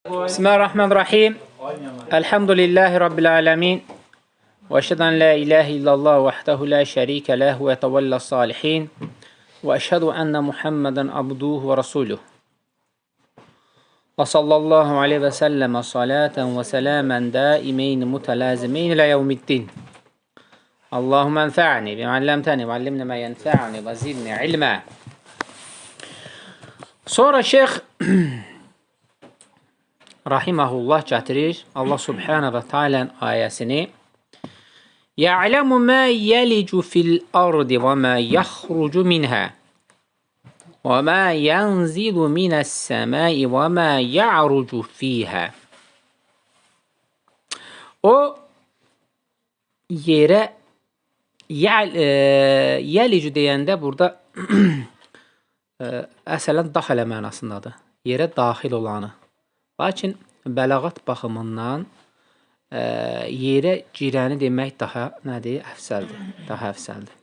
Bismillahirrahmanirrahim. Elhamdülillahi Rabbil alemin. Ve eşheden la ilahe illallah vahdehu la şerike lehu ve tevella salihin. Ve eşhedü enne Muhammeden abduhu ve rasuluh. Ve sallallahu aleyhi ve sellem salaten ve selamen daimeyn mutelazimeyn ila yevmiddin. Allahümme enfa'ni bima allamtani ve allimni ma yenfa'ni ve zidni ilma. Sonra şeyh rahiməhullah gətirir Allah subhanə və teala'nın ayəsini. Ya'lamu ma yelicu fil ardi və ma yaxrucu minha və ma yanzilu minəs səmai və ma ya'rucu fiha. O yerə yelicu deyəndə burada əslən daxilə mənasındadır. Yerə daxil olanı. Lakin bəlağat baxımından yerə girəni demək daha nədir? Əfsəldir. Daha əfsəldir.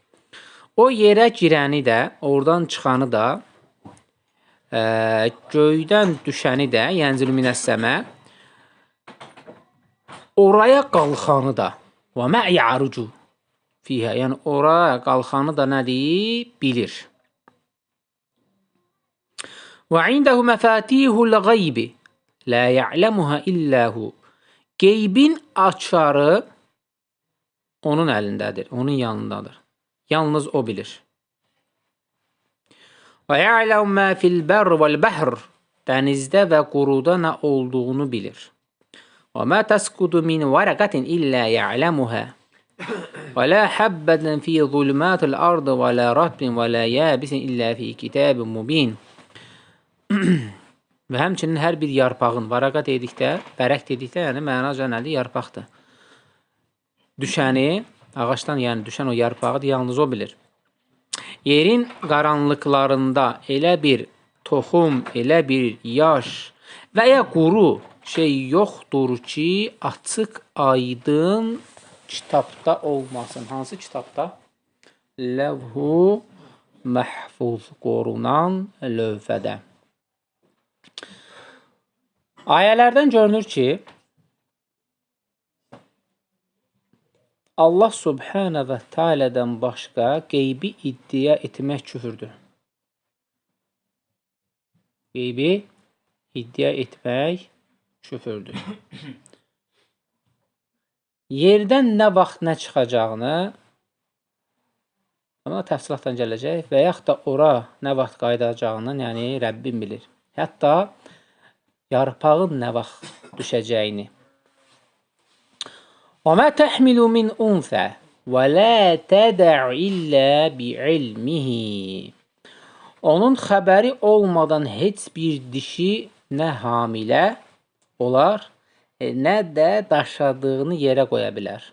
O yerə girəni də, oradan çıxanı da, göydən düşəni də, yənzilü minəs-səmə, oraya qalxanı da, və mə ya'rucu fiyhə, yəni oraya qalxanı da nədir? Bilir. Və indəhu məfatihul qaybi la ya'lemuha illahu. Qeybin açarı onun əlindədir, onun yanındadır. Yalnız o bilir. Və ya'lemu ma fil barri vel bahr. Dənizdə və quruda nə olduğunu bilir. Və ma tasqutu min varaqatin illa ya'lemuha. Və la habbatin fi zulmatil ardi və la ratbin və la yabisin illa fi kitabin mubin. Və həmçinin hər bir yarpağın, varaqat dedikdə, vərəq dedikdə, yəni mənaca nədir? Yarpaqdır. Düşəni, ağaçdan yəni düşən o yarpağı yalnız o bilir. Yerin qaranlıqlarında elə bir toxum, elə bir yaş və ya quru şey yoxdur ki, açıq, aydın kitabda olmasın. Hansı kitabda? Levh-u məhfuz, qorunan lövhədə. Ayələrdən görünür ki, Allah subhanə və teala'dan başqa qeybi iddia etmək küfürdür. Qeybi iddia etmək küfürdür. Yerdən nə vaxt nə çıxacağını, amma təfsilatdan gələcək və yaxud da ora nə vaxt qayıdacağını, yəni Rəbbim bilir. Hətta yarpağın nə vaxt düşəcəyini. Və mə təhmilu min unsə və lə tədə'u illə bi'ilmihi. Onun xəbəri olmadan heç bir dişi nə hamilə olar, nə də daşadığını yerə qoya bilər.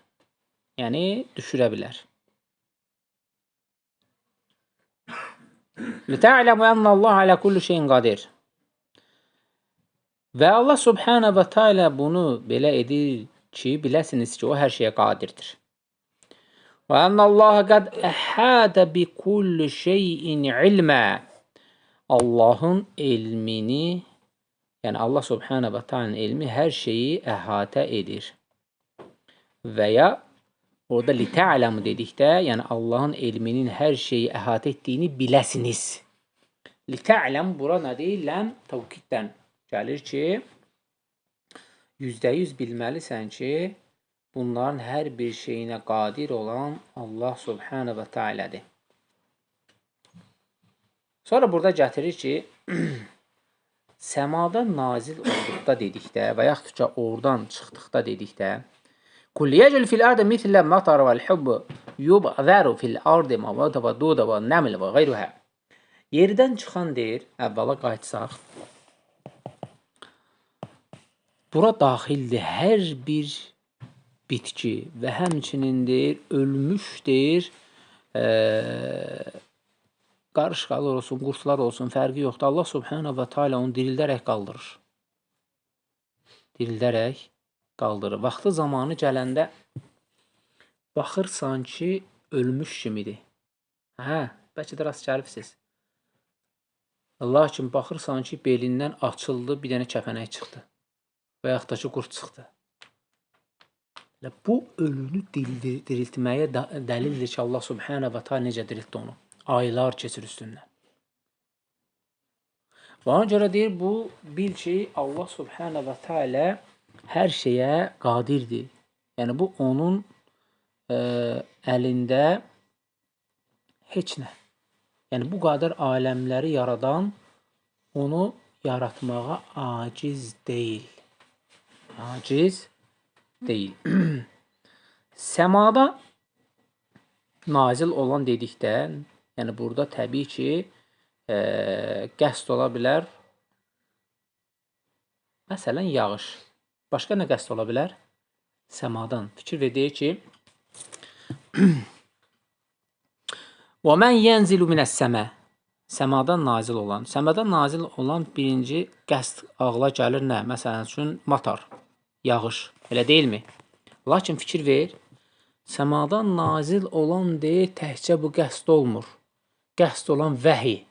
Yəni, düşürə bilər. Litə'ləmu ennəllaha alə kulli şeyin qadir. Və Allah subhanə və teala bunu belə edir ki, biləsiniz ki, o hər şeyə qadirdir. Və ennəllaha qəd əhədə bi kulli şeyin ilmə. Allahın elmini, yəni Allah subhanə və teala'nın elmi hər şeyi əhatə edir. Və ya orada litə'ləmu dedikdə, yəni Allahın elminin hər şeyi əhatə etdiyini biləsiniz. Litə'ləm bura nədir? Ləm təvkiddən gəlir ki, %100 bilməlisən ki, bunların hər bir şeyinə qadir olan Allah subhanə və teala'dır. Sonra burada gətirir ki, səmadan nazil olduqda dedikdə və yaxud ki, oradan çıxdıqda dedikdə, Kulli yəcəl fil ardı mitlə mətar vəl hubbu yub'zəru fil ardı məvədə və dudə və nəml və qeyruhə. Yerdən çıxan deyir, əvvəla qayıtsaq, bura daxildir hər bir bitki və həmçinin deyir, ölmüş deyir, qarışqalar olsun, qurtlar olsun, fərqi yoxdur. Allah subhanə və teala onu dirildərək qaldırır. Dirildərək qaldırır. Vaxtı zamanı gələndə baxırsan ki, ölmüş kimidir. Hə, bəlkə də rast gəlibsiz. Lakin baxırsan ki, belindən açıldı, bir dənə kəpənək çıxdı. və yaxud da ki, qurd çıxdı. Bu ölünü diriltməyə dəlildir ki, Allah Subhanahu və Teala necə diriltdi onu. Aylar keçir üstündən. Və ona görə deyir, bu bil ki, Allah Subhanahu və Teala hər şeyə qadirdir. Yəni, bu onun əlində heç nə. Yəni, bu qədər aləmləri yaradan onu yaratmağa aciz deyil. Aciz deyil. Səmada nazil olan dedikdə, yəni burada təbii ki, qəsd ola bilər. Məsələn, yağış. Başqa nə qəsd ola bilər? Səmadan. Fikir verir ki, وَمَنْ يَنْزِلُ مِنَ السَّمَا Səmadan nazil olan. Səmadan nazil olan birinci qəsd ağla gəlir nə? Məsələn üçün, matar, yağış. Elə deyilmi? Lakin fikir ver, səmadan nazil olan deyil, təhcə bu qəsd olmur. Qəsd olan vəhiy.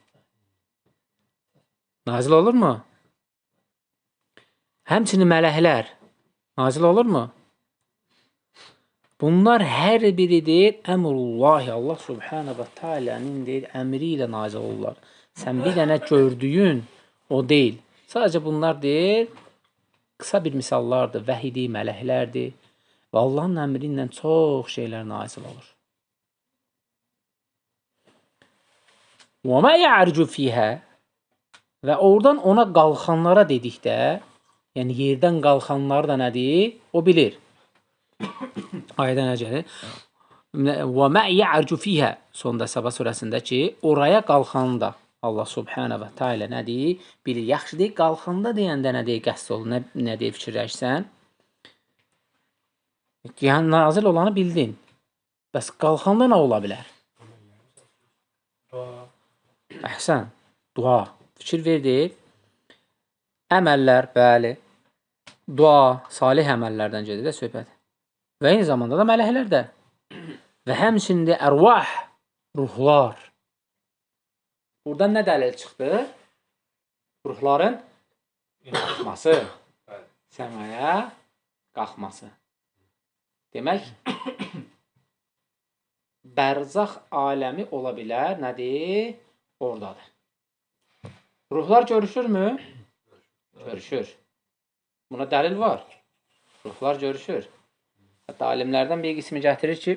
Nazil olurmu? Həmçinin mələklər nazil olurmu? Bunlar hər biri deyir, əmrullahi, Allah Subhanahu və Teala'nın deyir, əmri ilə nazil olurlar. Sən bir dənə gördüyün o deyil. Sadəcə bunlar deyir, qısa bir misallardır, vəhidir, mələklərdir və Allahın əmri ilə çox şeylər nazil olur. وَمَا يَعْرِجُ فِيهَا Və oradan ona qalxanlara dedikdə, yəni yerdən qalxanlar da nədir? O bilir. Ayədə nə gəlir? وَمَا يَعْرِجُ فِيهَا Sonda Səba surəsində ki, oraya qalxanda Allah Subhanahu və Teala nədir? Bilir. Yaxşı deyil, qalxanda deyəndə nə deyir? Qəsd olur, nə deyir fikirləşsən? Yəni, nazil olanı bildin. Bəs qalxanda nə ola bilər? Əhsən, dua. Fikir verdir. Əməllər, bəli. Dua, salih əməllərdən gedir də söhbət. Və eyni zamanda da mələklər də. Və həmçində ərvah, ruhlar. Buradan nə dəlil çıxdı? Ruhların qalxması. Səmaya qalxması. Demək, bərzaq aləmi ola bilər, nədir? Oradadır. Ruhlar görüşürmü? Görüşür. Buna dəlil var. Ruhlar görüşür. Hətta alimlərdən bir qismi gətirir ki,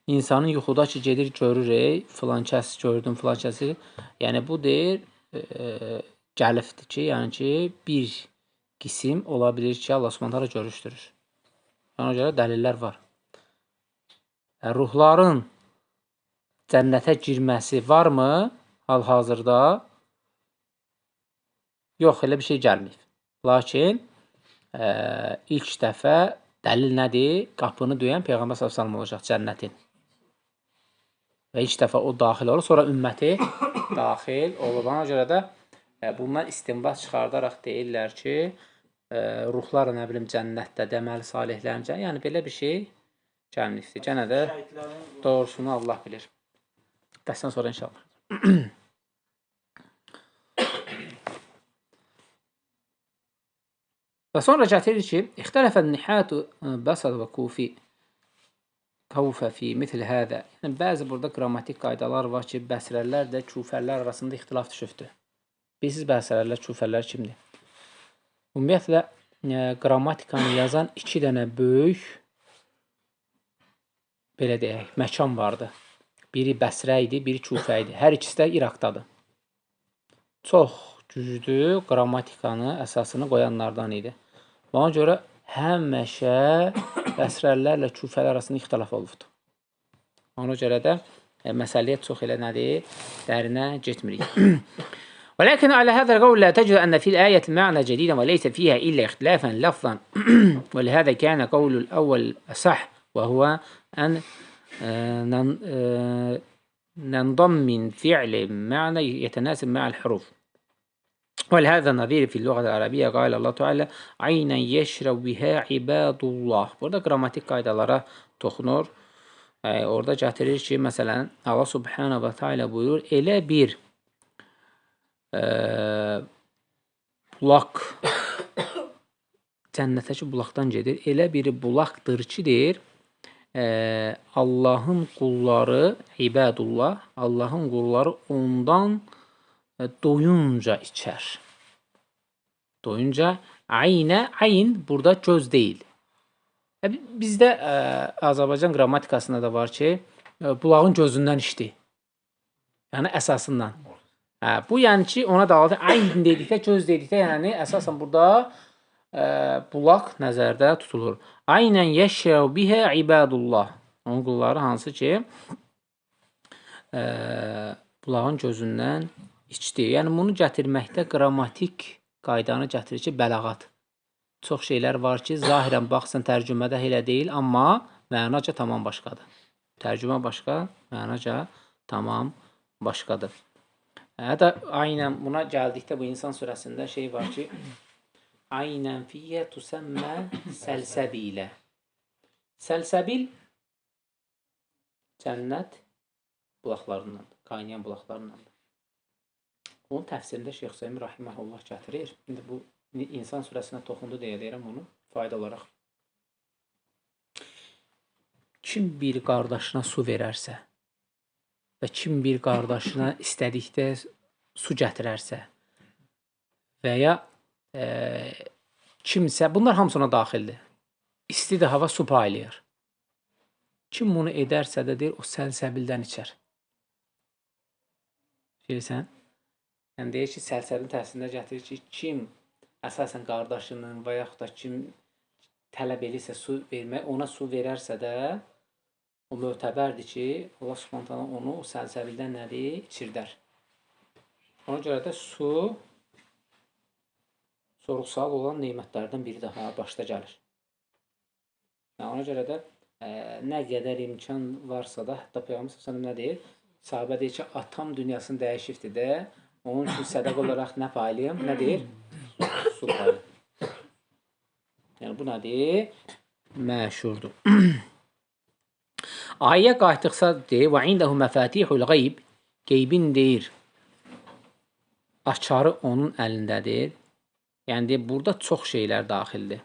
insanın yuxuda ki, gedir, görür, filan kəs gördüm, filan kəsi. Yəni, bu deyir, gəlifdir ki, yəni ki, bir qisim ola bilir ki, Allah Subhanahu görüşdürür. Ona görə dəlillər var. Ruhların cənnətə girməsi varmı hal-hazırda? Yox, elə bir şey gəlməyib. Lakin, ilk dəfə dəlil nədir? Qapını döyən Peyğəmbər s.ə.v olacaq cənnətin. Və ilk dəfə o daxil olur, sonra ümməti daxil olur. Ona görə də bundan istinbat çıxardaraq deyirlər ki, ruhlar, nə bilim, cənnətdə, deməli, salihlərin cənnətdə, yəni belə bir şey gəlməkdir. Gənə də doğrusunu Allah bilir. Dəstən sonra inşallah. Və sonra gətirir ki, İxtələfən nihatu bəsad və kufi kavfə fi mithl hədə. Yəni, bəzi burada qrammatik qaydalar var ki, bəsrələr də küfərlər arasında ixtilaf düşübdür. Bilirsiniz, bəsrələr, küfərlər kimdir? Ümumiyyətlə, qrammatikanı yazan iki dənə böyük, belə deyək, məkan vardı. Biri Bəsrə idi, biri Küfə idi. Hər ikisi də İraqdadır. Çox güclü qrammatikanı əsasını qoyanlardan idi. Ona görə həmişə bəsrələrlə küfələr arasında ixtilaf olubdur. Ona görə də məsələyə çox elə nədir? Dərinə getmirik. ولكن على هذا القول لا تجد أن في الآية معنى جديدا وليس فيها إلا اختلافا لفظا ولهذا كان قول الأول صح وهو أن ننضم من فعل معنى يتناسب مع الحروف. ولهذا نظير في اللغة العربية قال الله Teala aynen yeşrab biha ibadullah. Burada qrammatik qaydalara toxunur. Orada gətirir ki, məsələn, Allah Subhanahu və Teala buyurur, elə bir bulaq cənnətəki bulaqdan gedir. Elə bir bulaqdır ki, deyir, Allahın qulları, ibadullah, Allahın qulları ondan doyunca içər. Doyunca ayn burada göz deyil. Bizdə Azərbaycan qrammatikasında da var ki, bulağın gözündən içdi. Yəni əsasından. Bu yəni ki, ona da ayn dedikdə, göz dedikdə, yəni əsasən burada bulaq nəzərdə tutulur. Aynən yeşrəu bihə ibadullah. Onun qulları hansı ki, bulağın gözündən içdi. Yəni bunu gətirməkdə qrammatik qaydanı gətirir ki, bəlağat. Çox şeylər var ki, zahirən baxsan tərcümədə elə deyil, amma mənaca tamam başqadır. Tərcümə başqa, mənaca tamam başqadır. Hətta aynən buna gəldikdə bu İnsan surəsində şey var ki, aynən fiyyə tüsəmmə səlsəbilə. Səlsəbil cənnət bulaqlarındandır, qaynayan bulaqlarındandır. Onun təfsirində Şeyx Hüseyn Rahiməhullah gətirir. İndi bu İnsan surəsinə toxundu deyə deyirəm onu fayda olaraq. Kim bir qardaşına su verərsə və kim bir qardaşına istədikdə su gətirərsə və ya kimsə, bunlar hamısına daxildir. İstidə hava su paylayır. Kim bunu edərsə də deyir, o səlsəbildən içər. Bilirsən? Yəni deyir ki, səlsəbilin təsirində gətirir ki, kim əsasən qardaşının və yaxud da kim tələb edirsə su vermək, ona su verərsə də o mötəbərdir ki, Allah Subhanahu taala onu o səlsəbildən nədir? İçirdər. Ona görə də su sorğu-sual olan nemətlərdən biri daha başda gəlir. Yəni, ona görə də nə qədər imkan varsa da, hətta Peyğəmbər s.ə.v nə deyir? Sahabə deyir ki, atam dünyasını dəyişibdir də, onun üçün sədəq olaraq nə paylayım? Nə deyir? Su paylayım. Yəni, bu nədir? Məşhurdur. Ayə qayıtdıqsa deyir, və indəhu məfatihul qeyb, qeybin deyir, açarı onun əlindədir. Yəni, deyir, burada çox şeylər daxildir.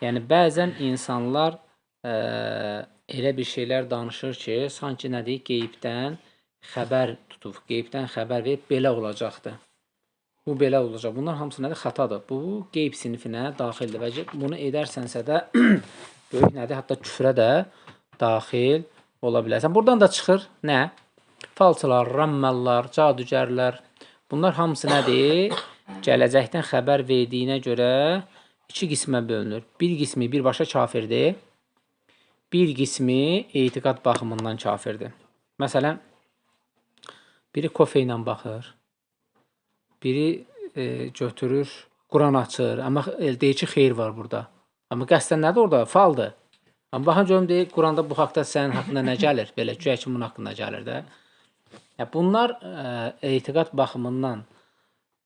Yəni, bəzən insanlar elə bir şeylər danışır ki, sanki nədir, qeybdən xəbər tutub, qeybdən xəbər verib, belə olacaqdır. Bu belə olacaq. Bunlar hamısı nədir? Xatadır. Bu, qeyb sinifinə daxildir və bunu edərsənsə də böyük nədir? Hətta küfrə də daxil ola bilərsən. Buradan da çıxır nə? Falçılar, rammallar, cadügərlər. Bunlar hamısı nədir? Gələcəkdən xəbər verdiyinə görə iki qismə bölünür. Bir qismi birbaşa kafirdir. Bir qismi etiqad baxımından kafirdir. Məsələn, biri kofe ilə baxır. Biri götürür, Quran açır. Amma deyir ki, xeyir var burada. Amma qəsdən nədir orada? Faldır. Amma baxın görüm deyir, Quranda bu haqda sənin haqqında nə gəlir? Belə güya ki, bunun haqqında gəlir də. Bunlar etiqad baxımından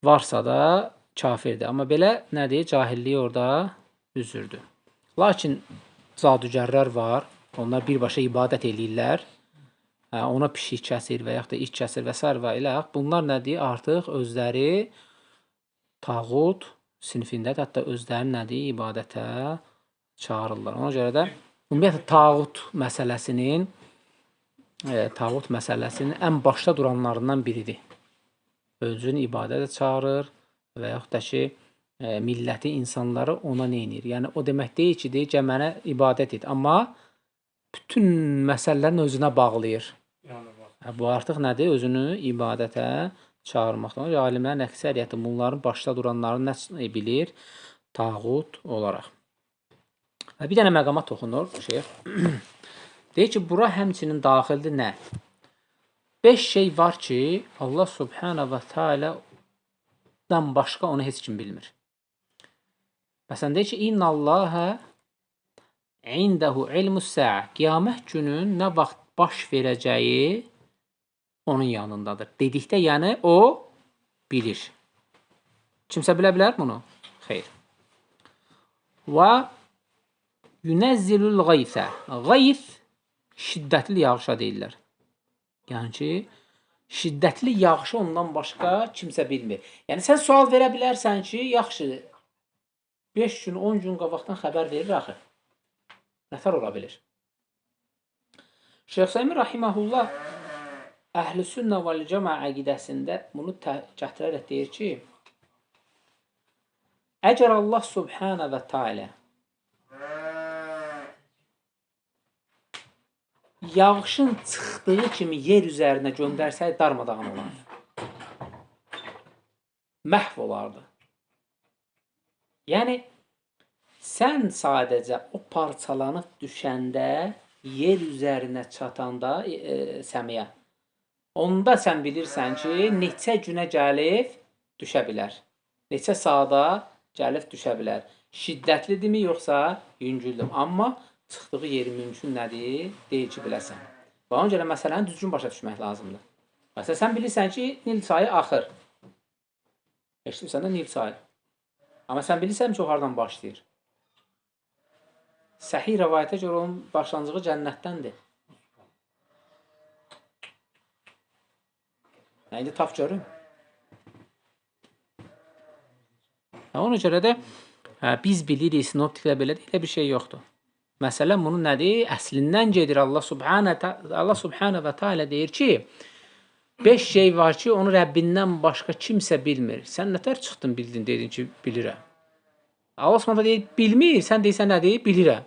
varsa da kafirdir. Amma belə nədir? Cahilliyi orada üzürdür. Lakin cadügərlər var. Onlar birbaşa ibadət eləyirlər. Ona pişik kəsir və yaxud da it kəsir və s. və ilə. Bunlar nədir? Artıq özləri tağut sinifindədir. Hətta özləri nədir? İbadətə çağırırlar. Ona görə də ümumiyyətlə tağut məsələsinin ən başda duranlarından biridir. Özünü ibadətə çağırır və yaxud da ki, milləti, insanları ona neynir? Yəni, o demək deyil ki, deyir ki, mənə ibadət et. Amma bütün məsələlərin özünə bağlayır. Bu artıq nədir? Özünü ibadətə çağırmaqdan. Alimlərin əksəriyyəti bunların başda duranları nə bilir? Tağut olaraq. Bir dənə məqama toxunur şeyx. Deyir ki, bura həmçinin daxildir nə? 5 şey var ki, Allah Subhanahu və Teala'dan başqa onu heç kim bilmir. Məsələn, deyir ki, İnnəlləhə indəhu ilmus-səə. Qiyamət günün nə vaxt baş verəcəyi onun yanındadır. Dedikdə, yəni o bilir. Kimsə bilə bilər bunu? Xeyr. Və yunəzzilul qayfə. Qayf şiddətli yağışa deyirlər. Yəni ki, şiddətli yağışı ondan başqa kimsə bilmir. Yəni sən sual verə bilərsən ki, yaxşı, 5 gün, 10 gün qabaqdan xəbər verir axı. Nətər ola bilir? Şeyx Səmi Rahiməhullah Əhl-i Sünnə vəl Cəma əqidəsində bunu gətirərək deyir ki, əgər Allah Subhanə və Teala yağışın çıxdığı kimi yer üzərinə göndərsəydi darmadağın olardı. Məhv olardı. Yəni, sən sadəcə o parçalanıb düşəndə, yer üzərinə çatanda səmiyə, onda sən bilirsən ki, neçə günə gəlib düşə bilər. Neçə saata gəlib düşə bilər. Şiddətlidirmi, yoxsa yüngüldür. Amma çıxdığı yeri mümkün nədir? Deyil ki, biləsən. Və ona görə məsələni düzgün başa düşmək lazımdır. Məsələn, sən bilirsən ki, Nil çayı axır. Eşitmirsən də Nil çayı. Amma sən bilirsən ki, o hardan başlayır. Səhih rəvayətə görə onun başlanğıcı cənnətdəndir. İndi tap görün. Ona görə də biz bilirik, sinoptiklə belə də elə bir şey yoxdur. Məsələn, bunun nədir? Əslindən gedir. Allah Subhanə və Teala deyir ki, 5 şey var ki, onu Rəbbindən başqa kimsə bilmir. Sən nətər çıxdın, bildin, dedin ki, bilirəm. Allah Subhanə deyir, bilmir, sən deyirsən nədir? Bilirəm.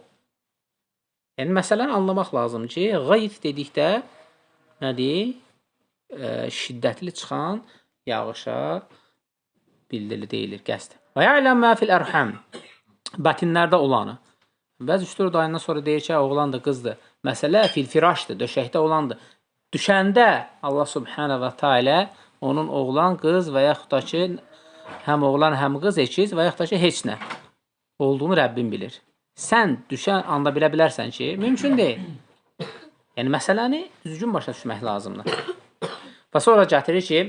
Yəni, məsələni anlamaq lazım ki, qayt dedikdə nədir? Şiddətli çıxan yağışa bildirilir, deyilir, qəsd. Və ya'ləm mə fil ərhəm, bətinlərdə olanı. Bəzi 3-4 ayından sonra deyir ki, oğlandır, qızdır. Məsələ fil-firaşdır, döşəkdə olandır. Düşəndə Allah Subhanə və Teala onun oğlan, qız və yaxud da ki, həm oğlan, həm qız ekiz və yaxud da ki, heç nə olduğunu Rəbbim bilir. Sən düşən anda bilə bilərsən ki, mümkün deyil. Yəni, məsələni düzgün başa düşmək lazımdır. Və sonra gətirir ki,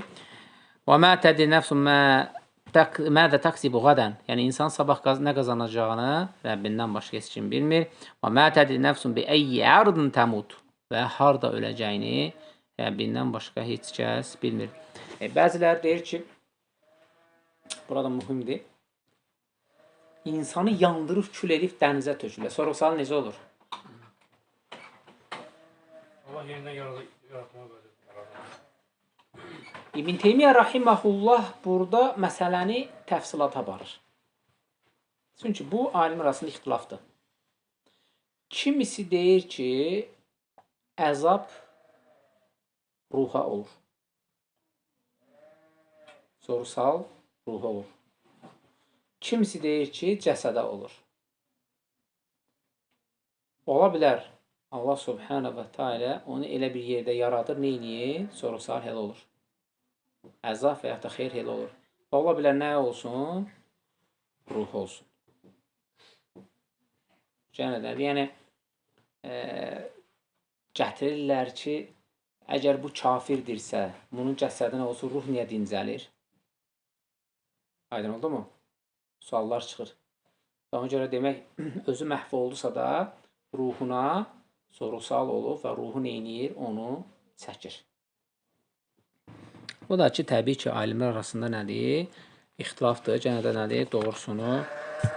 وَمَا تَدِرِ نَفْسٌ مَاذَا تَكْسِبُ غَدًا. Yəni, insan sabah nə qazanacağını Rəbbindən başqa heç kim bilmir. وَمَا تَدِرِ نَفْسٌ بِأَيِّ عَرْضٍ تَمُوتُ. Və harda öləcəyini Rəbbindən başqa heç kəs bilmir. Bəziləri deyir ki, burada mühümdir, insanı yandırıb, kül edib dənizə tökülər. Sorğu-sual necə olur? Allah yenidən yaratmağa bölür. İbn Teymiyyə Rahiməhullah burada məsələni təfsilata barır. Çünki bu alim arasında ixtilafdır. Kimisi deyir ki, əzab ruha olur. Sorğu-sual ruha olur. Kimisi deyir ki, cəsədə olur. Ola bilər, Allah Subhanə və Teala onu elə bir yerdə yaradır, neyini? Sorğu-sual həll olur. Əzab və yaxud da xeyr həll olur. Ola bilər, nə olsun? Ruh olsun. Yəni, gətirirlər ki, əgər bu kafirdirsə, bunun cəsədinə olsun, ruh niyə dincəlir? Aydın oldu mu? Suallar çıxır. Ona görə demək, özü məhv oldusa da, ruhuna sorğu-sual olub və ruhu neyniyir? Onu çəkir. O da ki, təbii ki, alimlər arasında nədir? İxtilafdır, gənə də nədir? Doğrusunu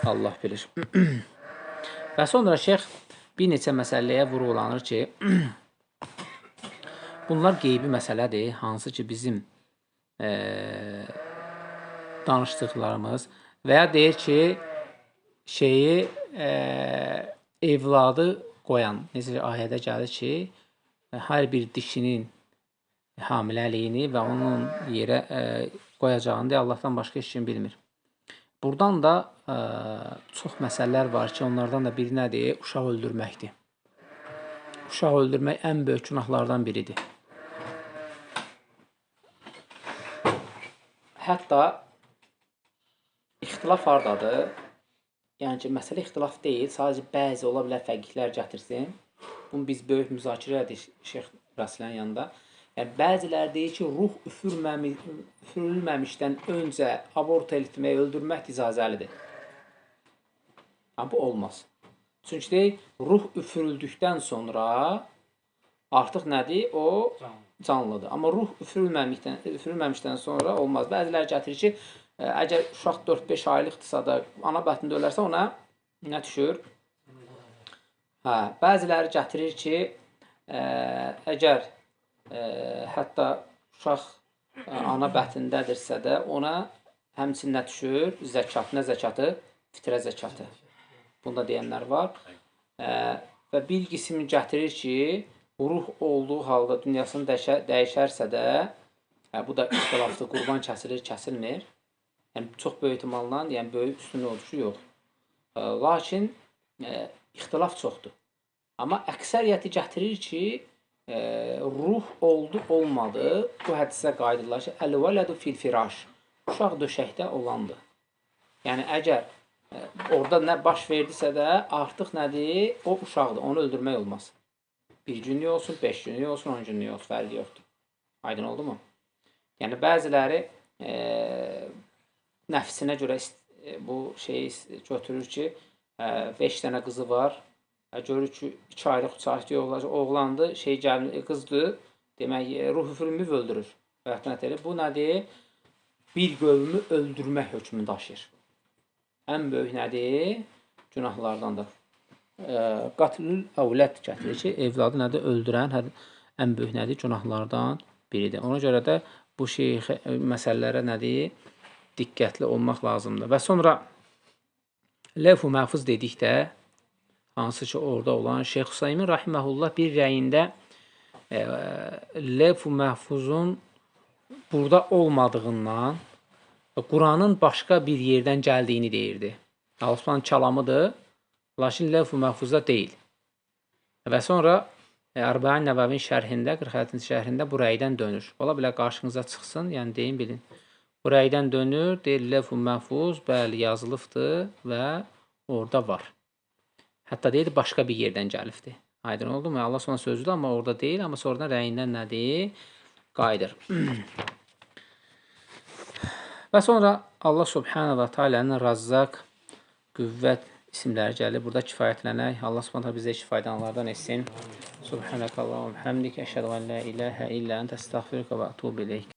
Allah bilir. Və sonra şeyx bir neçə məsələyə vurğulanır ki, bunlar qeybi məsələdir, hansı ki, bizim danışdıqlarımız və ya deyir ki, evladı qoyan, necə ayədə gəlir ki, hər bir dişinin hamiləliyini və onun yerə qoyacağını deyə Allahdan başqa heç kim bilmir. Buradan da çox məsələlər var ki, onlardan da biri nədir? Uşaq öldürməkdir. Uşaq öldürmək ən böyük günahlardan biridir. Hətta ixtilaf hardadır? Yəni ki, məsələ ixtilaf deyil, sadəcə bəzi ola bilər fərqliklər gətirsin. Bunu biz böyük müzakirə edik Şeyx Rasilənin yanında. Yəni, bəziləri deyir ki, ruh üfürülməmişdən öncə abort etmək, öldürmək icazəlidir. Bu olmaz. Çünki deyir, ruh üfürüldükdən sonra artıq nədir? O canlıdır. Amma ruh üfürülməmişdən sonra olmaz. Bəziləri gətirir ki, Əgər uşaq 4-5 aylıqdırsa da ana bətnində ölərsə ona nə düşür? Bəziləri gətirir ki, əgər hətta uşaq ana bətnindədirsə də ona həmçinin nə düşür? Zəkat. Nə zəkatı? Fitrə zəkatı. Bunda deyənlər var. Və bir qismi gətirir ki, ruh olduğu halda dünyasını dəyişərsə də, bu da ixtilafdır, qurban kəsilir, kəsilmir. Yəni, çox böyük ehtimalla, yəni böyük üstünlük oluşu yox. Lakin, ixtilaf çoxdur. Amma əksəriyyəti gətirir ki, ruh oldu, olmadı, bu hədisə qayıdırlar ki, əl-vələdu fil-firaş, uşaq döşəkdə olandır. Yəni, əgər orada nə baş verdisə də, artıq nədir? O uşaqdır, onu öldürmək olmaz. 1 günlük olsun, 5 günlük olsun, 10 günlük olsun, fərqi yoxdur. Aydın oldu mu? Yəni, bəziləri nəfsinə görə bu şeyi götürür ki, 5 dənə qızı var, görür ki, 2 aylıq, 3 aylıq oğlandır, qızdır, demək, ruh üfürümü öldürür. Bu nədir? Bir qövmü öldürmək hökmünü daşıyır. Ən böyük nədir? Günahlardandır. Qatlül əvlət gətirir ki, evladı nədir? Öldürən ən böyük nədir? Günahlardan biridir. Ona görə də bu məsələlərə nədir? Diqqətli olmaq lazımdır. Və sonra Levh-u Məhfuz dedikdə, hansı ki orada olan Şeyx Hüseymin Rahiməhullah bir rəyində Levh-u Məhfuzun burada olmadığından Quranın başqa bir yerdən gəldiyini deyirdi. Osmanın kəlamıdır, lakin Levh-u Məhfuzda deyil. Və sonra Ərbəin Nəvəvin şərhində, 46-cı şərhində bu rəydən dönür. Ola bilər qarşınıza çıxsın, yəni deyin, bilin. Bu rəydən dönür, deyir Levh-u Məhfuz, bəli, yazılıbdır və orada var. Hətta deyir, başqa bir yerdən gəlibdir. Aydın oldu mu? Allah sonra sözüdür, amma orada deyil, amma sonradan rəyindən nədir? Qayıdır. Və sonra Allah Subhanahu və Teala'nın Razzaq, Qüvvət isimləri gəlir. Burada kifayətlənək. Allah Subhanahu bizə kifayətlənənlərdən etsin. Subhanakallahumma hamdik, əşhədu an la ilaha illa ente, estağfiruka və etûbü ileyk.